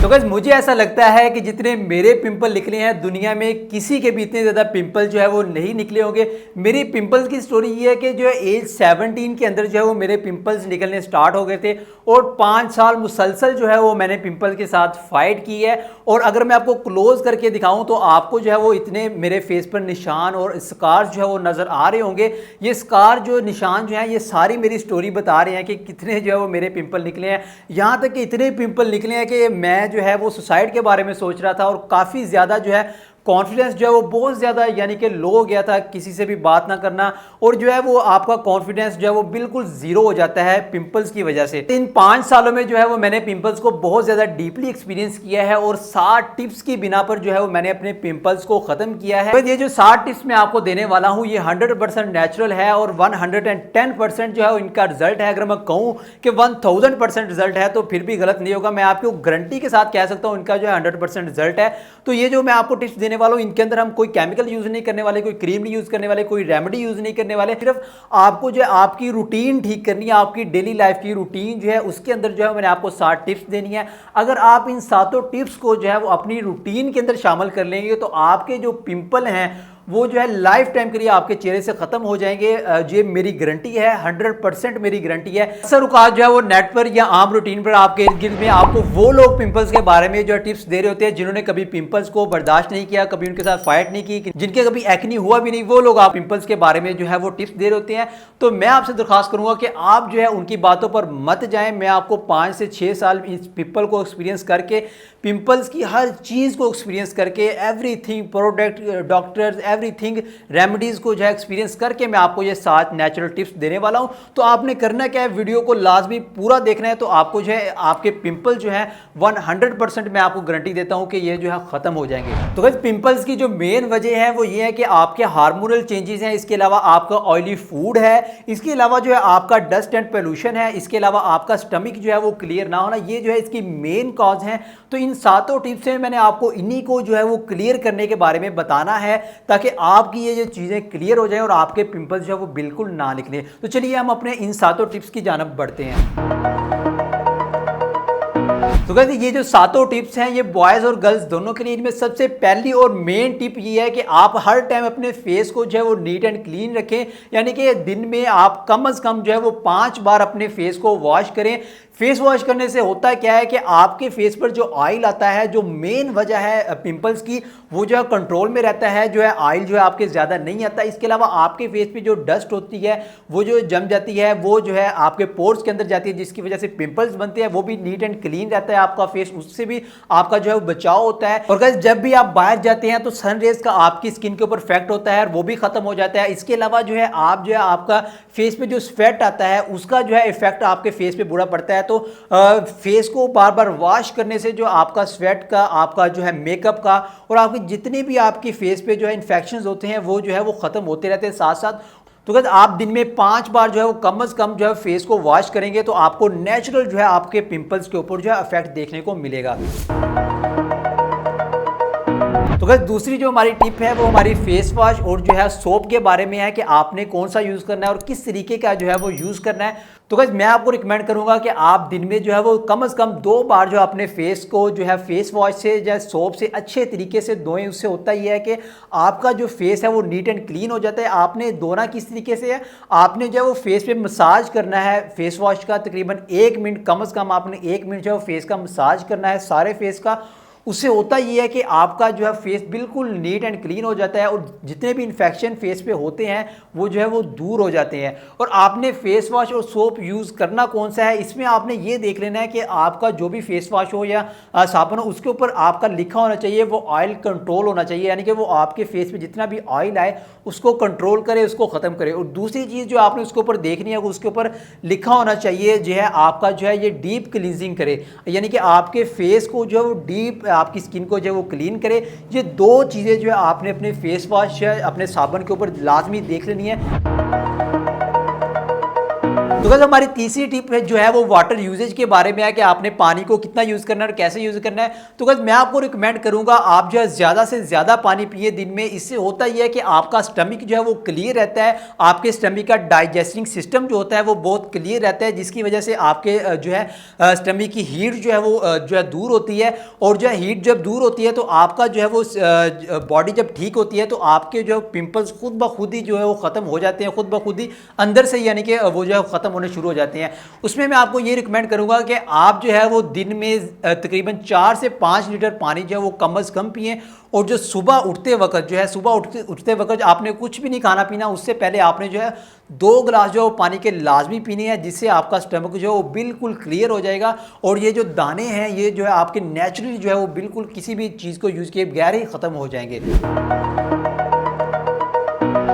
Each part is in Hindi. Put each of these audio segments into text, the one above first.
तो गाइस मुझे ऐसा लगता है कि जितने मेरे पिंपल निकले हैं दुनिया में किसी के भी इतने ज़्यादा पिंपल जो है वो नहीं निकले होंगे। मेरी पिंपल्स की स्टोरी ये है कि जो है एज 17 के अंदर जो है वो मेरे पिंपल्स निकलने स्टार्ट हो गए थे और 5 साल मुसलसल जो है वो मैंने पिंपल के साथ फाइट की है। और अगर मैं आपको क्लोज करके दिखाऊं तो आपको जो है वो इतने मेरे फेस पर निशान और स्कार जो है वो नज़र आ रहे होंगे। ये स्कार जो निशान जो है ये सारी मेरी स्टोरी बता रहे हैं कि कितने जो है वो मेरे पिंपल निकले हैं। यहाँ तक कि इतने पिंपल निकले हैं कि मैं जो है वो सुसाइड के बारे में सोच रहा था और काफ़ी ज़्यादा जो है कॉन्फिडेंस जो है वो बहुत ज़्यादा यानी कि लो हो गया था, किसी से भी बात ना करना और जो है वो आपका कॉन्फिडेंस जो है वो बिल्कुल ज़ीरो हो जाता है पिंपल्स की वजह से। इन 5 सालों में जो है वो मैंने पिंपल्स को बहुत ज़्यादा डीपली एक्सपीरियंस किया है और 60 टिप्स की बिना पर जो है वो मैंने अपने पिंपल्स को ख़त्म किया है। ये जो 60 टिप्स मैं आपको देने वाला हूँ ये 100% नेचुरल है और 110% जो है इनका रिजल्ट है। अगर मैं कहूँ कि 1000% रिजल्ट है तो फिर भी गलत नहीं होगा। मैं आपको गारंटी के साथ कह सकता हूँ इनका जो है 100% रिजल्ट है। तो ये जो मैं आपको टिप्स देने वाला हूं इनके अंदर हम कोई केमिकल यूज नहीं करने वाले, कोई क्रीम नहीं यूज करने वाले, कोई रेमेडी यूज नहीं करने वाले। सिर्फ आपको जो है आपकी रूटीन ठीक करनी है, आपकी डेली लाइफ की रूटीन जो है उसके अंदर जो है मैंने आपको 7 टिप्स देनी है। अगर आप इन 7 टिप्स को जो है वो अपनी रूटीन के अंदर शामिल कर लेंगे तो आपके जो पिंपल हैं वो जो है लाइफ टाइम के लिए आपके चेहरे से खत्म हो जाएंगे। ये मेरी गारंटी है, 100% मेरी गारंटी है। अक्सर औकात जो है वो नेट पर या आम रूटीन पर आपके इर्द गिर्द में आपको वो लोग पिंपल्स के बारे में जो टिप्स दे रहे होते हैं जिन्होंने कभी पिंपल्स को बर्दाश्त नहीं किया, कभी उनके साथ फाइट नहीं की, जिनके कभी एक्नी हुआ भी नहीं, वो लोग आप पिंपल्स के बारे में जो है वो टिप्स दे रहे होते हैं। तो मैं आपसे दरखास्त करूंगा कि आप जो है उनकी बातों पर मत जाएं। मैं आपको 5 से 6 साल इस पिंपल को एक्सपीरियंस करके, पिंपल्स की हर चीज़ को एक्सपीरियंस करके, everything product, doctors, everything remedies को जो है एक्सपीरियंस करके मैं आपको ये 7 नेचुरल टिप्स देने वाला हूँ। तो आपने करना क्या है, वीडियो को लाजमी पूरा देखना है। तो आपको जो है आपके पिंपल जो है 100% मैं आपको गारंटी देता हूँ कि ये जो है ख़त्म हो जाएंगे। तो गाइस पिंपल्स की जो मेन वजह है वो ये है कि आपके हार्मोनल चेंजेस हैं, इसके अलावा आपका ऑयली फूड है, इसके अलावा जो है आपका डस्ट एंड पोल्यूशन है, इसके अलावा आपका स्टमक जो है वो क्लियर ना होना, ये जो है इसकी मेन कॉज है। तो इन 7 टिप्स से मैंने आपको इन्हीं को जो है वो क्लियर करने के बारे में बताना है ताकि आपकी ये जो चीज़ें क्लियर हो जाए और आपके पिंपल्स जो है वो बिल्कुल ना निकले। तो चलिए हम अपने इन 7 टिप्स की जानिब बढ़ते हैं। तो गाइस ये जो 7 टिप्स हैं ये बॉयज़ और गर्ल्स दोनों के लिए। इनमें सबसे पहली और मेन टिप ये है कि आप हर टाइम अपने फेस को जो है वो नीट एंड क्लीन रखें, यानी कि दिन में आप कम से कम जो है वो 5 बार अपने फेस को वॉश करें। फेस वॉश करने से होता क्या है कि आपके फेस पर जो ऑयल आता है, जो मेन वजह है पिंपल्स की, वो जो है कंट्रोल में रहता है, जो है ऑयल जो है आपके ज़्यादा नहीं आता। इसके अलावा आपके फेस पे जो डस्ट होती है वो जो जम जाती है, वो जो है आपके पोर्स के अंदर जाती है, जिसकी वजह से पिंपल्स बनते हैं। वो भी नीट एंड क्लीन रहता है आपका फेस, उससे भी आपका जो है बचाव होता है। और गाइस जब भी आप बाहर जाते हैं तो सन रेज का आपकी स्किन के ऊपर इफेक्ट होता है और वो भी खत्म हो जाता है। इसके अलावा जो है आप जो है आपका फेस पे जो स्वेट आता है उसका जो है इफेक्ट आपके फेस पे बुरा पड़ता है। तो फेस को बार बार वॉश करने से जो आपका स्वेट का, आपका जो है मेकअप का और आपके जितने भी आपकी फेस पे जो है इन्फेक्शंस होते हैं वो जो है वो खत्म होते रहते हैं साथ साथ। तो गाइस आप दिन में 5 बार जो है वो कम से कम जो है फेस को वॉश करेंगे तो आपको नेचुरल जो है आपके पिंपल्स के ऊपर जो है इफेक्ट देखने को मिलेगा। तो गाइस दूसरी जो हमारी टिप है वो हमारी फेस वॉश और जो है सोप के बारे में है कि आपने कौन सा यूज़ करना है और किस तरीके का जो है वो यूज़ करना है। तो गाइस मैं आपको रिकमेंड करूंगा कि आप दिन में जो है वो कम से कम 2 बार जो अपने फेस को जो है फेस वॉश से या सोप से अच्छे तरीके से धोएं। उससे होता ये है कि आपका जो फेस है वो नीट एंड क्लीन हो जाता है। आपने धोना किस तरीके से है, आपने जो है वो फेस पे मसाज करना है फेस वॉश का, तकरीबन 1 मिनट, कम से कम आपने 1 मिनट जो है फेस का मसाज करना है सारे फेस का। उससे होता ये है कि आपका जो है फेस बिल्कुल नीट एंड क्लीन हो जाता है और जितने भी इन्फेक्शन फेस पे होते हैं वो जो है वो दूर हो जाते हैं। और आपने फेस वॉश और सोप यूज़ करना कौन सा है, इसमें आपने ये देख लेना है कि आपका जो भी फेस वॉश हो या साबुन हो उसके ऊपर आपका लिखा होना चाहिए वो ऑयल कंट्रोल होना चाहिए, यानी कि वो आपके फेस पे जितना भी ऑयल आए उसको कंट्रोल करे, उसको ख़त्म करे। और दूसरी चीज़ जो आपने उसके ऊपर देखनी है उसके ऊपर लिखा होना चाहिए जो है आपका जो है ये डीप क्लींजिंग करे, यानी कि आपके फेस को जो है वो डीप, आपकी स्किन को जो है वो क्लीन करे। ये 2 चीज़ें जो है आपने अपने फेस वॉश अपने साबुन के ऊपर लाजमी देख लेनी है। तो गाइस हमारी तीसरी टिप है जो है वो वाटर यूजेज के बारे में है कि आपने पानी को कितना यूज करना है और कैसे यूज करना है। तो गाइस मैं आपको रिकमेंड करूंगा आप जो है ज्यादा से ज्यादा पानी पिए दिन में। इससे होता ही है कि आपका स्टमक जो है वो क्लियर रहता है, आपके स्टमक का डाइजेस्टिंग सिस्टम जो होता है वो बहुत क्लियर रहता है, जिसकी वजह से आपके जो है स्टमक की हीट जो है वो जो है दूर होती है। और जो है हीट जब दूर होती है तो आपका जो है वो बॉडी जब ठीक होती है तो आपके जो पिंपल्स खुद ब खुद ही जो है वो खत्म हो जाते हैं, खुद ब खुद ही अंदर से, यानी कि वो जो है खत्म होने शुरू हो जाते हैं। उसमें मैं आपको ये रिकमेंड करूंगा कि आप जो है वो दिन में तकरीबन 4 से 5 लीटर पानी जो है वो कम से कम पिएं। और जो सुबह उठते वक्त जो है, सुबह उठते वक्त आपने कुछ भी नहीं खाना पीना, उससे पहले आपने जो है 2 गिलास जो पानी के लाजमी पीने हैं, जिससे आपका स्टमक जो है वो बिल्कुल क्लियर हो जाएगा। और ये जो दाने हैं ये जो है आपके नेचुरली जो है वो बिल्कुल किसी भी चीज़ को यूज़ किए बगैर ही ख़त्म हो जाएंगे।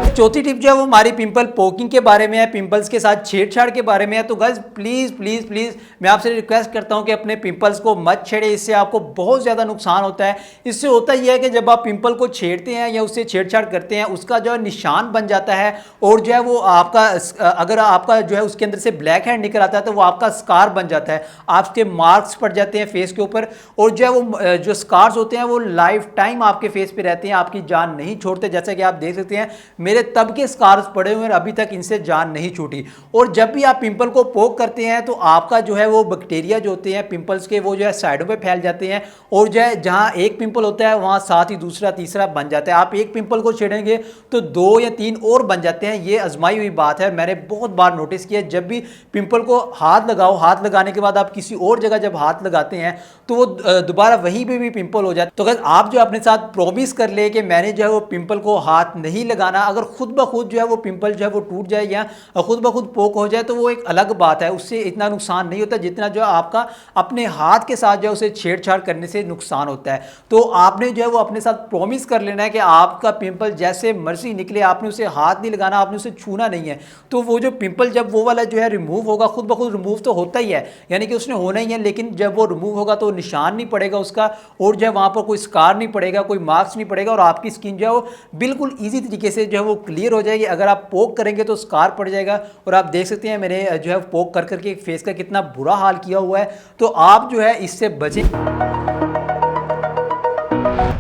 चौथी टिप जो है वो हमारी पिंपल पोकिंग के बारे में है, पिंपल्स के साथ छेड़छाड़ के बारे में है। तो गाइस प्लीज़ प्लीज़ प्लीज़ मैं आपसे रिक्वेस्ट करता हूं कि अपने पिंपल्स को मत छेड़े, इससे आपको बहुत ज़्यादा नुकसान होता है। इससे होता यह है कि जब आप पिंपल को छेड़ते हैं या उससे छेड़छाड़ करते हैं, उसका जो है निशान बन जाता है और जो है वो आपका, अगर आपका जो है उसके अंदर से ब्लैक हेड निकल आता है तो वो आपका स्कार बन जाता है, आपके मार्क्स पड़ जाते हैं फेस के ऊपर। और जो है वो जो स्कार्स होते हैं वो लाइफ टाइम आपके फेस पे रहते हैं, आपकी जान नहीं छोड़ते। जैसा कि आप देख सकते हैं मेरे तब के स्कार्स पड़े हुए हैं, अभी तक इनसे जान नहीं छूटी। और जब भी आप पिंपल को पोक करते हैं तो आपका जो है वो बैक्टीरिया जो होते हैं पिंपल्स के, वो जो है साइडों पे फैल जाते हैं। और जो है जहां एक पिंपल होता है वहां साथ ही दूसरा तीसरा बन जाता है। आप एक पिंपल को छेड़ेंगे तो 2 या 3 और बन जाते हैं। ये आजमाई हुई बात है, मैंने बहुत बार नोटिस किया। जब भी पिंपल को हाथ लगाओ, हाथ लगाने के बाद आप किसी और जगह जब हाथ लगाते हैं तो वो दोबारा वहीं पे भी पिंपल हो जाता है। तो अगर आप जो अपने साथ प्रॉमिस कर ले कि मैंने जो है वो पिंपल को हाथ नहीं लगाना, अगर खुद ब खुद जो है वो पिंपल जो है वो टूट जाए या खुद ब खुद पोक हो जाए तो वो एक अलग बात है, उससे इतना नुकसान नहीं होता जितना जो है आपका अपने हाथ के साथ जो है उसे छेड़छाड़ करने से नुकसान होता है। तो आपने जो है वो अपने साथ प्रॉमिस कर लेना है कि आपका पिंपल जैसे मर्जी निकले, आपने उसे हाथ नहीं लगाना, आपने उसे छूना नहीं है। तो वो जो पिंपल जब वो वाला जो है रिमूव होगा, खुद ब खुद रिमूव तो होता ही है, यानी कि उसने होना ही है, लेकिन जब वो रिमूव होगा तो निशान नहीं पड़ेगा उसका, और जो है वहाँ पर कोई स्कार नहीं पड़ेगा, कोई मार्क्स नहीं पड़ेगा, और आपकी स्किन जो है वो बिल्कुल ईजी तरीके से जो है वो क्लियर हो जाएगी। अगर आप पोक करेंगे तो स्कार पड़ जाएगा। और आप देख सकते हैं मैंने जो है पोक कर करके फेस का कितना बुरा हाल किया हुआ है। तो आप जो है इससे बचें।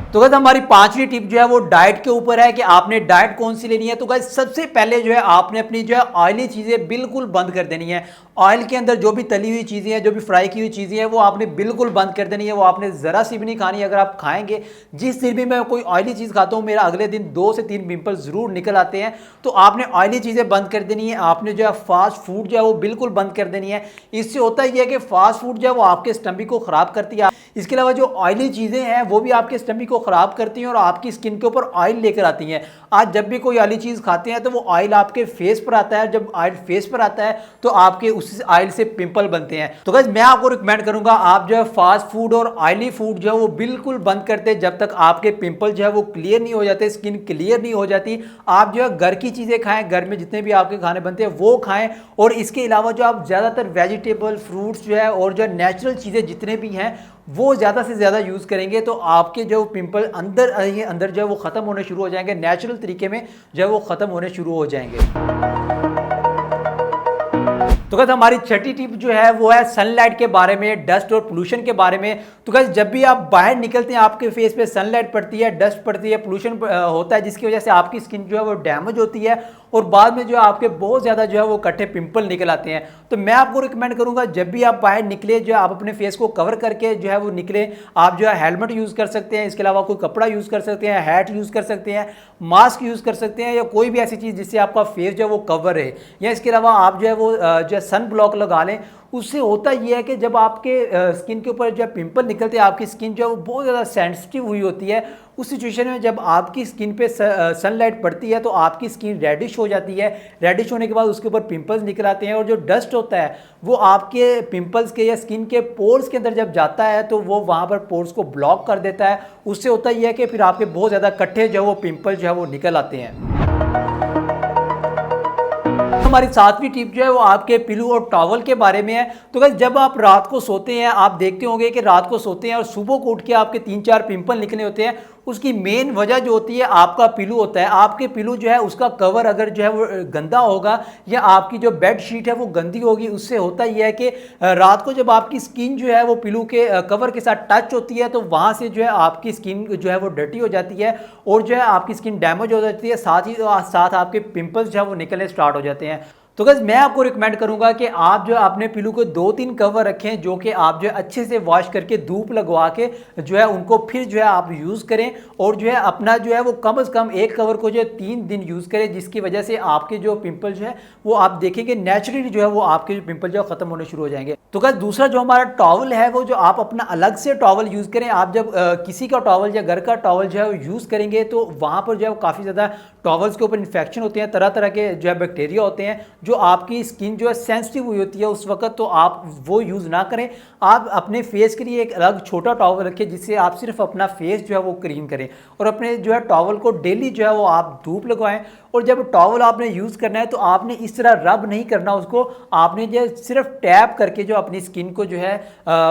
तो गाइस हमारी 5वीं टिप जो है वो डाइट के ऊपर है कि आपने डाइट कौन सी लेनी है। तो गाइस सबसे पहले जो है आपने अपनी जो है ऑयली चीज़ें बिल्कुल बंद कर देनी है। ऑयल के अंदर जो भी तली हुई चीज़ें हैं, जो भी फ्राई की हुई चीज़ें हैं, वो आपने बिल्कुल बंद कर देनी है, वो आपने ज़रा सी भी नहीं खानी। अगर आप खाएंगे, जिस दिन भी मैं कोई ऑयली चीज़ खाता हूँ मेरा अगले दिन 2 से 3 पिंपल ज़रूर निकल आते हैं। तो आपने ऑयली चीज़ें बंद कर देनी है। आपने जो है फास्ट फूड जो है वो बिल्कुल बंद कर देनी है। इससे होता ही है कि फास्ट फूड जो है वो आपके स्टमक को ख़राब करती है। इसके अलावा जो ऑयली चीज़ें हैं वो भी आपके स्टमक को ख़राब करती हैं और आपकी स्किन के ऊपर ऑयल लेकर आती हैं। आज जब भी कोई ऑयली चीज़ खाते हैं तो वो ऑयल आपके फेस पर आता है। जब ऑयल फेस पर आता है तो आपके उस ऑयल से पिंपल बनते हैं। तो गाइस मैं आपको रिकमेंड करूंगा आप जो है फास्ट फूड और ऑयली फूड जो है वो बिल्कुल बंद करते जब तक आपके पिंपल जो है वो क्लियर नहीं हो जाते, स्किन क्लियर नहीं हो जाती। आप जो है घर की चीज़ें खाएं, घर में जितने भी आपके खाने बनते हैं वो खाएं। और इसके अलावा जो आप ज़्यादातर वेजिटेबल, फ्रूट्स जो है और जो नेचुरल चीज़ें जितने भी हैं वो ज़्यादा से ज़्यादा यूज़ करेंगे तो आपके जो पिंपल अंदर जो है वो ख़त्म होने शुरू हो जाएंगे, नेचुरल तरीके में जो है वो ख़त्म होने शुरू हो जाएंगे। तो गाइस हमारी छठी टिप जो है वो है सनलाइट के बारे में, डस्ट और पोल्यूशन के बारे में। तो गाइस जब भी आप बाहर निकलते हैं आपके फेस पे सनलाइट पड़ती है, डस्ट पड़ती है, पोल्यूशन होता है, जिसकी वजह से आपकी स्किन जो है वो डैमेज होती है और बाद में जो है आपके बहुत ज़्यादा जो है वो कट्ठे पिंपल निकल आते हैं। तो मैं आपको रिकमेंड करूंगा जब भी आप बाहर निकले जो है आप अपने फेस को कवर करके जो है वो निकले। आप जो है हेलमेट यूज़ कर सकते हैं, इसके अलावा कोई कपड़ा यूज़ कर सकते हैं, हैट यूज़ कर सकते हैं, मास्क यूज़ कर सकते हैं, या कोई भी ऐसी चीज़ जिससे आपका फेस जो है वो कवर है। या इसके अलावा आप जो है वो जो है सन ब्लॉक लगा लें। उससे होता यह है कि जब आपके स्किन के ऊपर जब पिंपल निकलते हैं, आपकी स्किन जो है वो बहुत ज़्यादा सेंसिटिव हुई होती है। उस सिचुएशन में जब आपकी स्किन पे सनलाइट पड़ती है तो आपकी स्किन रेडिश हो जाती है। रेडिश होने के बाद उसके ऊपर पिंपल्स निकल आते हैं और जो डस्ट होता है वो आपके पिंपल्स के या स्किन के पोर्स के अंदर जब जाता है तो वो वहाँ पर पोर्स को ब्लॉक कर देता है। उससे होता यह है कि फिर आपके बहुत ज़्यादा कट्ठे जो है वो पिंपल जो है वो निकल आते हैं। हमारी 7वीं टिप जो है वो आपके पिलो और टॉवल के बारे में है। तो गाइस जब आप रात को सोते हैं, आप देखते होंगे कि रात को सोते हैं और सुबह को उठ के आपके 3-4 पिंपल निकले होते हैं। उसकी मेन वजह जो होती है आपका पिलो होता है। आपके पिलो जो है उसका कवर अगर जो है वो गंदा होगा या आपकी जो बेड शीट है वो गंदी होगी, उससे होता ही है कि रात को जब आपकी स्किन जो है वो पिलो के कवर के साथ टच होती है तो वहाँ से जो है आपकी स्किन जो है वो डर्टी हो जाती है और जो है आपकी स्किन डैमेज हो जाती है, साथ ही साथ आपके पिंपल्स जो है वो निकलने स्टार्ट हो जाते हैं। तो गाइस मैं आपको रिकमेंड करूंगा कि आप जो अपने पिलो को 2-3 कवर रखें जो कि आप जो है अच्छे से वॉश करके धूप लगवा के जो है उनको फिर जो है आप यूज़ करें और जो है अपना जो है वो कम से कम एक कवर को जो है 3 दिन यूज़ करें, जिसकी वजह से आपके जो पिंपल जो है वो आप देखेंगे नेचुरली जो है वो आपके जो पिंपल जो है खत्म होने शुरू हो जाएंगे। तो गाइस दूसरा जो हमारा टॉवल है वो जो आप अपना अलग से टॉवल यूज़ करें। आप जब किसी का टॉवल या घर का टॉवल जो है वो यूज़ करेंगे तो वहाँ पर जो है काफ़ी ज़्यादा टॉवल्स के ऊपर इन्फेक्शन होते हैं, तरह तरह के जो है बैक्टीरिया होते हैं जो आपकी स्किन जो है सेंसिटिव हुई होती है उस वक्त, तो आप वो यूज़ ना करें। आप अपने फेस के लिए एक अलग छोटा टॉवल रखें जिससे आप सिर्फ अपना फेस जो है वो क्लीन करें और अपने जो है टॉवल को डेली जो है वो आप धूप लगवाएं। और जब टॉवल आपने यूज़ करना है तो आपने इस तरह रब नहीं करना उसको, आपने जो सिर्फ टैप करके जो अपनी स्किन को जो है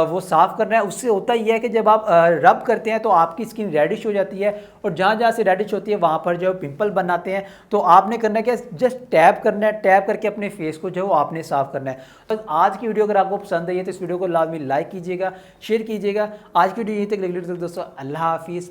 वो साफ़ करना है। उससे होता ही है कि जब आप रब करते हैं तो आपकी स्किन रेडिश हो जाती है और जहाँ जहाँ से रेडिश होती है वहाँ पर जो है पिंपल बनाते हैं। तो आपने करना क्या, जस्ट टैप करना है, टैप करके अपने फेस को जो है वो आपने साफ़ करना है। तो आज की वीडियो अगर आपको पसंद आई है तो इस वीडियो को लाजमी लाइक कीजिएगा, शेयर कीजिएगा। आज की वीडियो यहीं तक दोस्तों, अल्लाह हाफिज़।